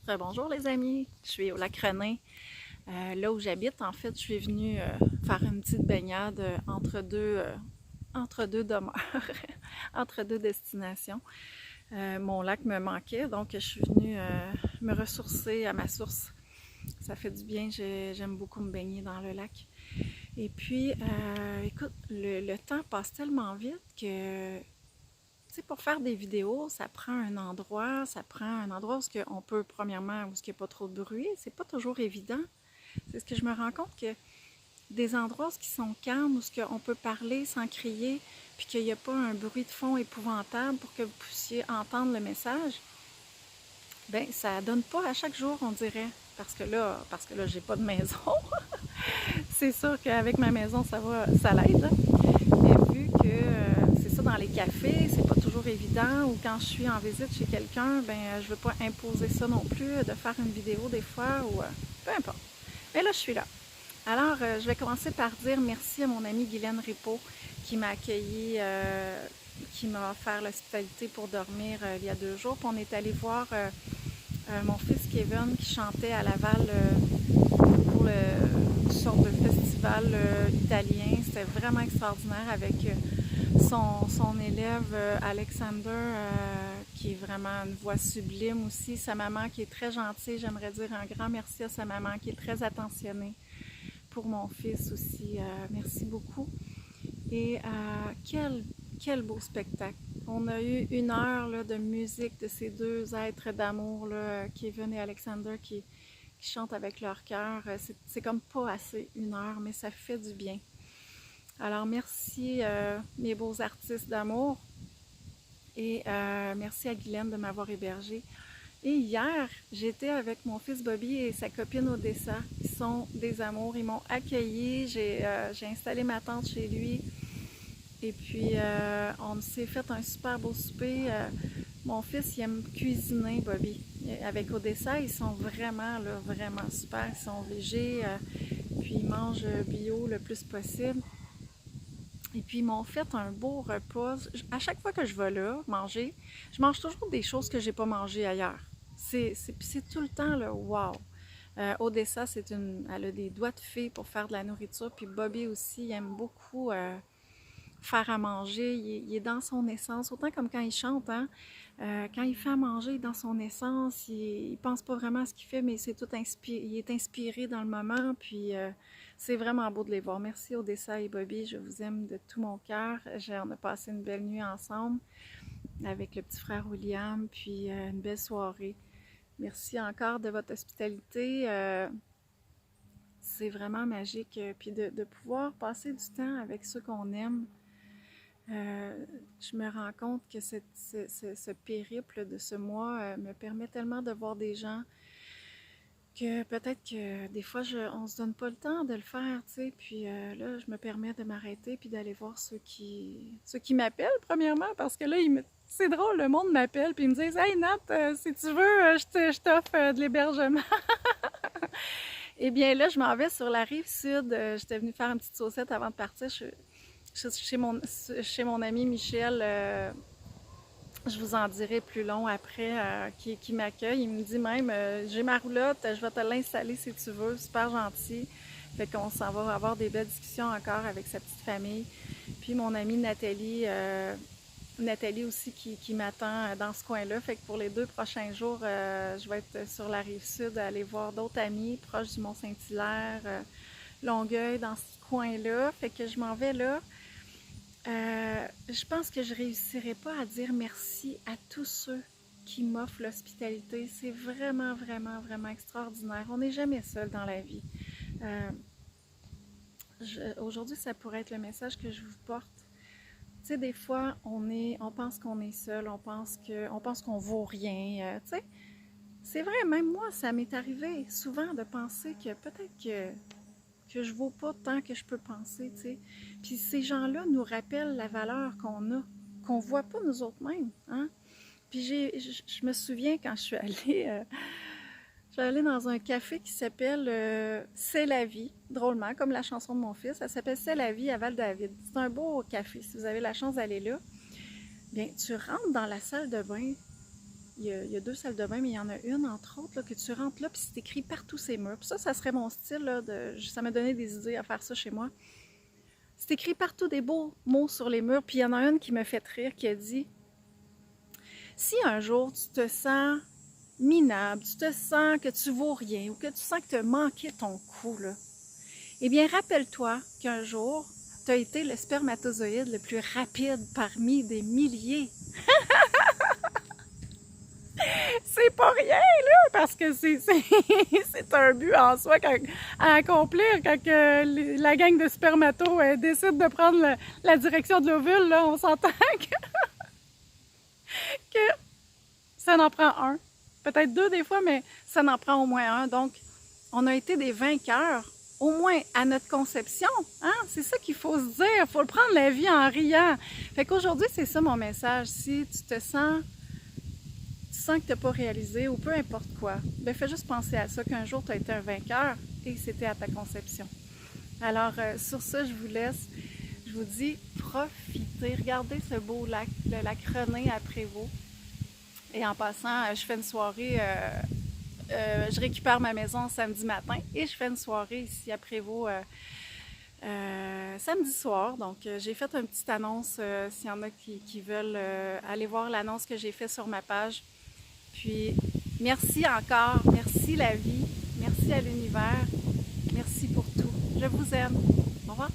Bonjour les amis, je suis au lac René, là où j'habite. En fait, je suis venue faire une petite baignade entre deux demeures, entre deux destinations. Mon lac me manquait, donc je suis venue me ressourcer à ma source. Ça fait du bien, j'aime beaucoup me baigner dans le lac. Et puis, écoute, le temps passe tellement vite que pour faire des vidéos, ça prend un endroit où on peut, premièrement, où il n'y a pas trop de bruit. C'est pas toujours évident. C'est ce que je me rends compte que des endroits qui sont calmes, où on peut parler sans crier, puis qu'il n'y a pas un bruit de fond épouvantable pour que vous puissiez entendre le message, ben ça donne pas à chaque jour, on dirait. Parce que là, j'ai pas de maison. C'est sûr qu'avec ma maison, ça l'aide. Mais vu que c'est ça dans les cafés, c'est pas toujours évident, ou quand je suis en visite chez quelqu'un, ben je veux pas imposer ça non plus, de faire une vidéo des fois, ou peu importe. Mais là, je suis là. Alors, je vais commencer par dire merci à mon amie Guylaine Ripaud qui m'a accueilli, qui m'a offert l'hospitalité pour dormir il y a 2 jours. Puis on est allé voir mon fils Kevin qui chantait à Laval pour une sorte de festival italien. C'était vraiment extraordinaire avec son élève Alexander qui est vraiment une voix sublime aussi. Sa maman qui est très gentille. J'aimerais dire un grand merci à sa maman qui est très attentionnée. Pour mon fils aussi, merci beaucoup. Et quel beau spectacle. On a eu 1 heure là, de musique de ces deux êtres d'amour, là, Kevin et Alexander, qui chantent avec leur cœur. C'est comme pas assez 1 heure, mais ça fait du bien. Alors merci mes beaux artistes d'amour et merci à Guylaine de m'avoir hébergée. Et hier, j'étais avec mon fils Bobby et sa copine Odessa. Ils sont des amours. Ils m'ont accueilli. J'ai installé ma tente chez lui. Et puis, on s'est fait un super beau souper. Mon fils, il aime cuisiner, Bobby. Avec Odessa, ils sont vraiment, là, vraiment super. Ils sont végés. Puis, ils mangent bio le plus possible. Et puis, ils m'ont fait un beau repas. À chaque fois que je vais là manger, je mange toujours des choses que j'ai pas mangées ailleurs. C'est tout le temps, là, wow! Odessa, elle a des doigts de fée pour faire de la nourriture. Puis Bobby aussi, il aime beaucoup faire à manger. Il est dans son essence, autant comme quand il chante, hein? Quand il fait à manger, il est dans son essence. Il pense pas vraiment à ce qu'il fait, mais il est inspiré dans le moment. Puis c'est vraiment beau de les voir. Merci Odessa et Bobby, je vous aime de tout mon cœur. On a passé une belle nuit ensemble avec le petit frère William, puis une belle soirée. Merci encore de votre hospitalité. C'est vraiment magique. Puis de pouvoir passer du temps avec ceux qu'on aime. Je me rends compte que ce périple de ce mois me permet tellement de voir des gens que peut-être que des fois, on se donne pas le temps de le faire, tu sais. Puis là, je me permets de m'arrêter puis d'aller voir ceux qui m'appellent, premièrement, parce que là, c'est drôle, le monde m'appelle puis ils me disent « Hey Nat, si tu veux, je t'offre de l'hébergement. » Eh bien là, je m'en vais sur la rive sud. J'étais venue faire une petite saucette avant de partir. Chez mon ami Michel, je vous en dirai plus long après, qui m'accueille. Il me dit même, j'ai ma roulotte, je vais te l'installer si tu veux, super gentil. Fait qu'on s'en va avoir des belles discussions encore avec sa petite famille. Puis mon amie Nathalie aussi qui m'attend dans ce coin-là. Fait que pour les 2 prochains jours, je vais être sur la rive sud, aller voir d'autres amis proches du Mont-Saint-Hilaire, Longueuil, dans ce coin-là. Fait que je m'en vais là. Je pense que je réussirai pas à dire merci à tous ceux qui m'offrent l'hospitalité. C'est vraiment, vraiment, vraiment extraordinaire. On n'est jamais seul dans la vie. Aujourd'hui, ça pourrait être le message que je vous porte. Tu sais, des fois, on pense qu'on est seul, on pense qu'on vaut rien. Tu sais, c'est vrai, même moi, ça m'est arrivé souvent de penser que peut-être que je vaux pas tant que je peux penser, tu sais. Puis ces gens-là nous rappellent la valeur qu'on a, qu'on voit pas nous autres mêmes, hein. Puis je me souviens quand je suis allée dans un café qui s'appelle C'est la vie, drôlement, comme la chanson de mon fils. Ça s'appelle C'est la vie à Val-David. C'est un beau café, si vous avez la chance d'aller là. Bien, tu rentres dans la salle de bain, il y a deux salles de bain, mais il y en a une, entre autres, là, que tu rentres là, puis c'est écrit partout ces murs. Puis ça serait mon style, là, ça m'a donné des idées à faire ça chez moi. C'est écrit partout des beaux mots sur les murs, puis il y en a une qui me fait rire, qui a dit « Si un jour tu te sens minable, tu te sens que tu vaux rien, ou que tu sens que tu as manqué ton coup, là, eh bien, rappelle-toi qu'un jour, tu as été le spermatozoïde le plus rapide parmi des milliers. » C'est pas rien, là, parce que c'est un but en soi à accomplir quand la gang de spermato décide de prendre la direction de l'ovule, là, on s'entend que ça en prend un. Peut-être deux des fois, mais ça en prend au moins un. Donc, on a été des vainqueurs, au moins à notre conception. Hein? C'est ça qu'il faut se dire. Il faut prendre la vie en riant. Fait qu'aujourd'hui, c'est ça mon message. Si tu te sens que tu n'as pas réalisé ou peu importe quoi, bien, fais juste penser à ça, qu'un jour tu as été un vainqueur et c'était à ta conception. Alors, sur ça, je vous laisse. Je vous dis, profitez. Regardez ce beau lac, le lac René à Prévost. Et en passant, je fais une soirée, je récupère ma maison samedi matin et je fais une soirée ici à Prévost samedi soir. Donc, j'ai fait une petite annonce s'il y en a qui veulent aller voir l'annonce que j'ai faite sur ma page. Puis, merci encore, merci la vie, merci à l'univers, merci pour tout. Je vous aime. Au revoir.